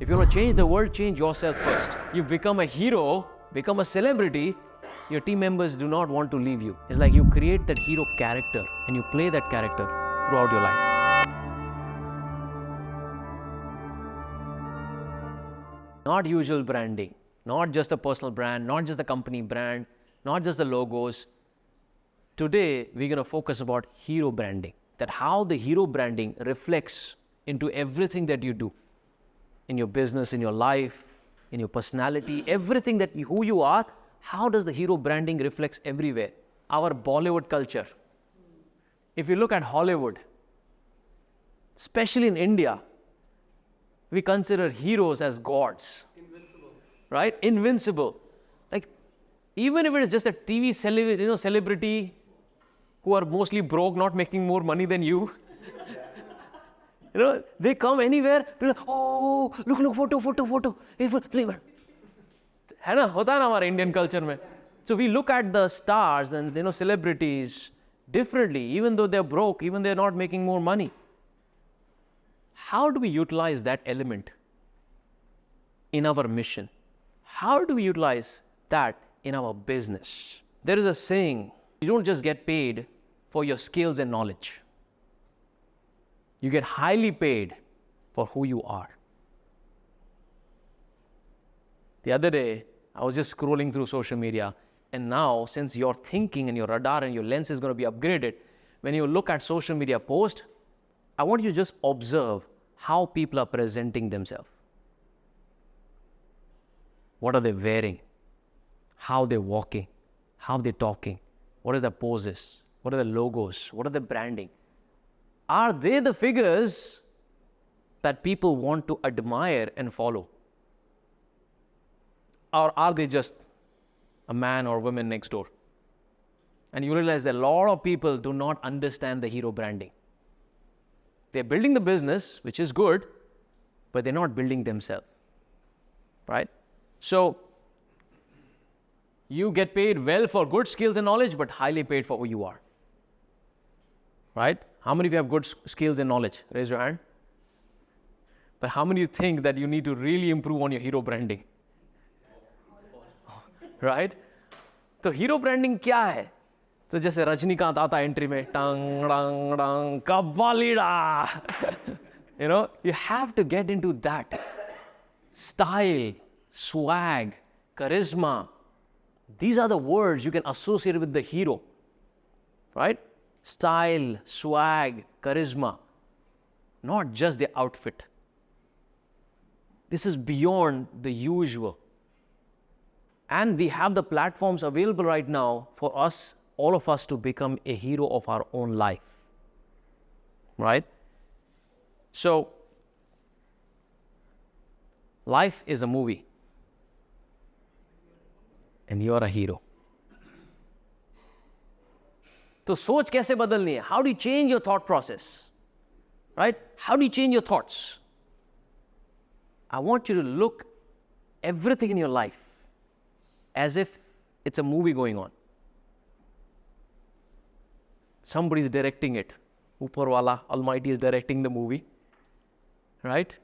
If you want to change the world, change yourself first. You become a hero, become a celebrity, your team members do not want to leave you. It's like you create that hero character and you play that character throughout your life. Not usual branding, not just a personal brand, not just the company brand, not just the logos. Today, we're going to focus about hero branding, that how the hero branding reflects into everything that you do, in your business, in your life, in your personality, everything that who you are, how does the hero branding reflects everywhere? Our Bollywood culture. If you look at Hollywood, especially in India, we consider heroes as gods. Invincible. Right? Invincible. Like, even if it is just a TV celebrity who are mostly broke, not making more money than you, they come anywhere, like, oh, look, photo. है ना, होता है ना हमारे Indian culture में. So we look at the stars and celebrities differently, even though they're broke, even they're not making more money. How do we utilize that element in our mission? How do we utilize that in our business? There is a saying, you don't just get paid for your skills and knowledge. You get highly paid for who you are. The other day, I was just scrolling through social media, and now, since your thinking and your radar and your lens is going to be upgraded, when you look at social media posts, I want you to just observe how people are presenting themselves. What are they wearing? How they're walking? How they're talking? What are the poses? What are the logos? What are the branding? Are they the figures that people want to admire and follow? Or are they just a man or woman next door? And you realize that a lot of people do not understand the hero branding. They're building the business, which is good, but they're not building themselves, right? So, you get paid well for good skills and knowledge, but highly paid for who you are, right? How many of you have good skills and knowledge? Raise your hand. But how many of you think that you need to really improve on your hero branding? Right? तो hero branding क्या है? तो जैसे रजनीकांत आता है entry में, टंग डंग डंग कव्वालीडा. You have to get into that style, swag, charisma. These are the words you can associate with the hero, right? Style, swag, charisma, not just the outfit. This is beyond the usual. And we have the platforms available right now for us, all of us, to become a hero of our own life, right? So, life is a movie, and you are a hero. तो सोच कैसे बदलनी है? How do you change your thought process? Right? How do you change your thoughts? I want you to look everything in your life as if it's a movie going on. Somebody is directing it. Upar wala, Almighty is directing the movie. Right?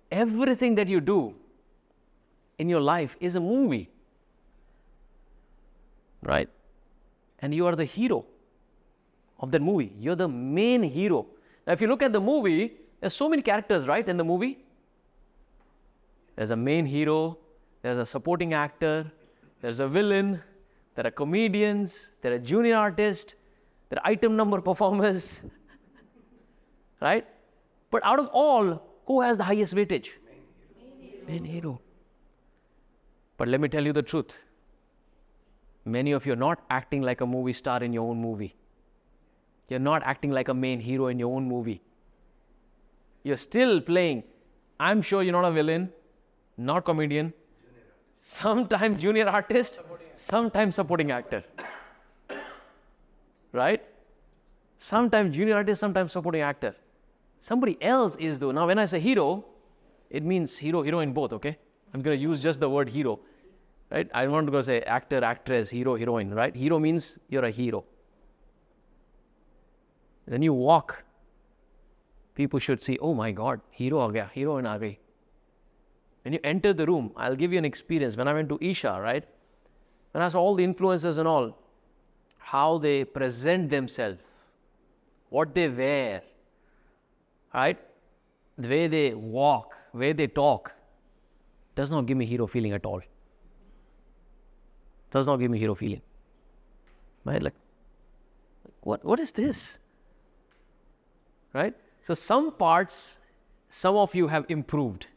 Everything that you do in your life is a movie. Right? And you are the hero of that movie. You're the main hero. Now, if you look at the movie, there's so many characters, right, in the movie. There's a main hero, there's a supporting actor, there's a villain, there are comedians, there are junior artists, there are item number performers, right? But out of all, who has the highest weightage? Main hero. But let me tell you the truth. Many of you are not acting like a movie star in your own movie. You're not acting like a main hero in your own movie. You're still playing. I'm sure you're not a villain, not comedian, sometimes junior artist, sometimes supporting actor. Right? Sometimes junior artist, sometimes supporting actor. Somebody else is though. Now when I say hero, it means hero, heroine both, okay? I'm going to use just the word hero. Right? I don't want to go say actor, actress, hero, heroine, right? Hero means you're a hero. When you walk, people should see, oh my God, hero aa gaya, heroine aa gayi. When you enter the room, I'll give you an experience. When I went to Isha, right? When I saw all the influencers and all, how they present themselves, what they wear, right? The way they walk, the way they talk, does not give me hero feeling at all. Does not give me hero feeling. Right? Like, what is this? Right? So some parts, some of you have improved,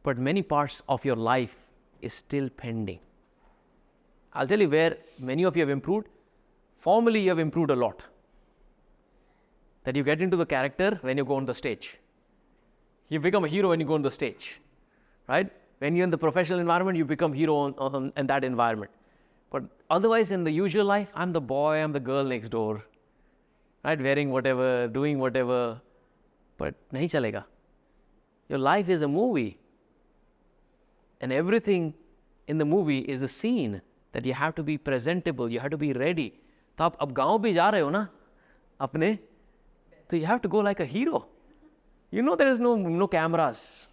but many parts of your life is still pending. I'll tell you where many of you have improved. Formally, you have improved a lot. That you get into the character when you go on the stage. You become a hero when you go on the stage. Right? When you're in the professional environment, you become hero in that environment. But otherwise, in the usual life, I'm the boy, I'm the girl next door. Right? Wearing whatever, doing whatever. But nahi chalega. Your life is a movie. And everything in the movie is a scene that you have to be presentable, you have to be ready. तो आप अब गाँव भी जा रहे हो ना अपने, तो you have to go like a hero. You know there is no cameras.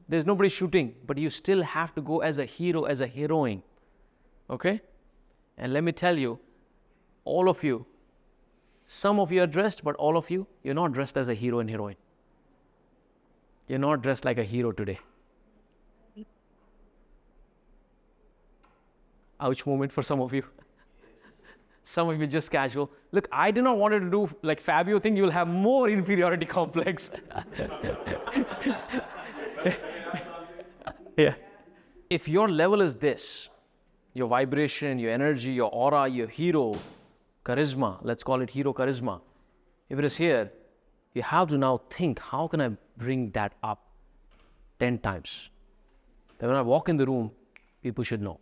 There's nobody shooting, but you still have to go as a hero, as a heroine. Okay? And let me tell you, all of you, some of you are dressed, but all of you, you're not dressed as a hero and heroine. You're not dressed like a hero today. Ouch moment for some of you. Some of you just casual. Look, I do not want you to do like Fabio thing. You'll have more inferiority complex. Yeah. If your level is this, your vibration, your energy, your aura, your hero, charisma, let's call it hero charisma. If it is here, you have to now think, how can I bring that up 10 times? That when I walk in the room, people should know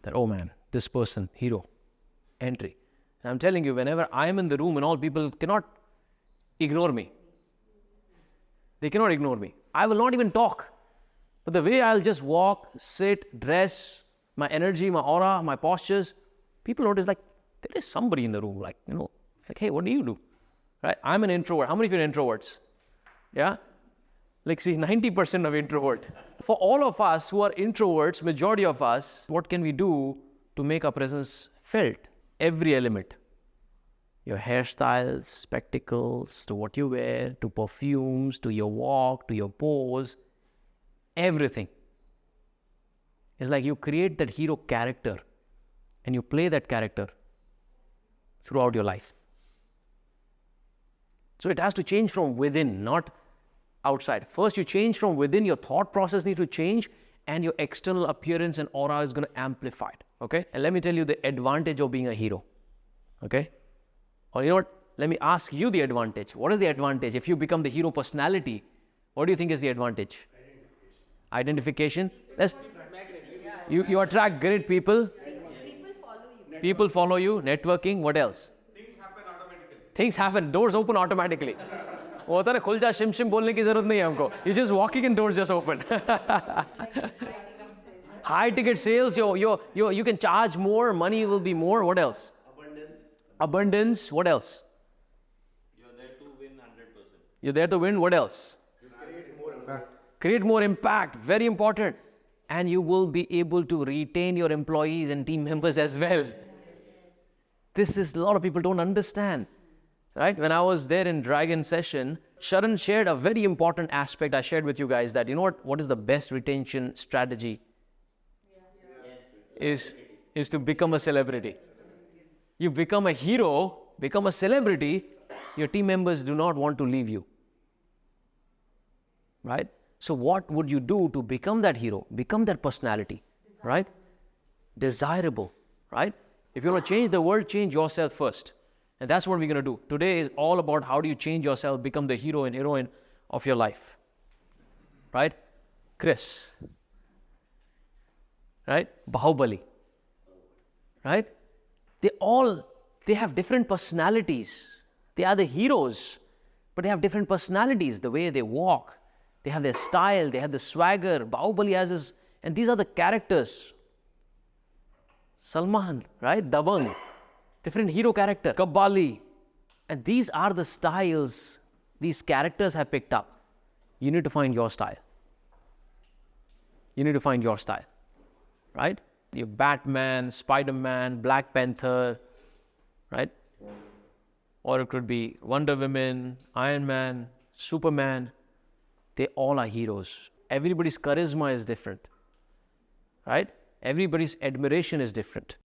that, oh man, this person, hero, entry. And I'm telling you, whenever I am in the room and all, people cannot ignore me. They cannot ignore me. I will not even talk. But the way I'll just walk, sit, dress, my energy, my aura, my postures, people notice like, there is somebody in the room, like, like, hey, what do you do? Right? I'm an introvert. How many of you are introverts? Yeah? Like, see, 90% of introvert. For all of us who are introverts, majority of us, what can we do to make our presence felt? Every element. Your hairstyles, spectacles, to what you wear, to perfumes, to your walk, to your pose, everything. It's like you create that hero character and you play that character throughout your life. So it has to change from within, not outside. First, you change from within, your thought process needs to change, and your external appearance and aura is going to amplify it. Okay? And let me tell you the advantage of being a hero. Okay? Or you know what? Let me ask you the advantage. What is the advantage? If you become the hero personality, what do you think is the advantage? Identification. You attract great people. People follow you. Networking. What else? Things happen automatically. Things happen. Doors open automatically. वो होता है ना खुल जा शिम शिम बोलने की जरूरत नहीं है हमको. You just walking and doors just open. High ticket sales. You can charge more. Money will be more. What else? Abundance. What else? You're there to win 100%. You're there to win. What else? You create more impact. Create more impact. Very important. And you will be able to retain your employees and team members as well. This is a lot of people don't understand. Right? When I was there in Dragon session, Sharan shared a very important aspect. I shared with you guys that, you know what is the best retention strategy? Is to become a celebrity. You become a hero, become a celebrity, your team members do not want to leave you. Right? So what would you do to become that hero, become that personality, right? Desirable, right? If you want to change the world, change yourself first. And that's what we're going to do. Today is all about how do you change yourself, become the hero and heroine of your life. Right? Chris. Right? Bahubali. Right? They have different personalities. They are the heroes, but they have different personalities, the way they walk. They have their style, they have the swagger. Bahubali has his, and these are the characters. Salman, right? Dabang, different hero character. Kabbali. And these are the styles these characters have picked up. You need to find your style. You need to find your style, right? Your Batman, Spider-Man, Black Panther, right? Or it could be Wonder Woman, Iron Man, Superman. They all are heroes. Everybody's charisma is different, right? Everybody's admiration is different.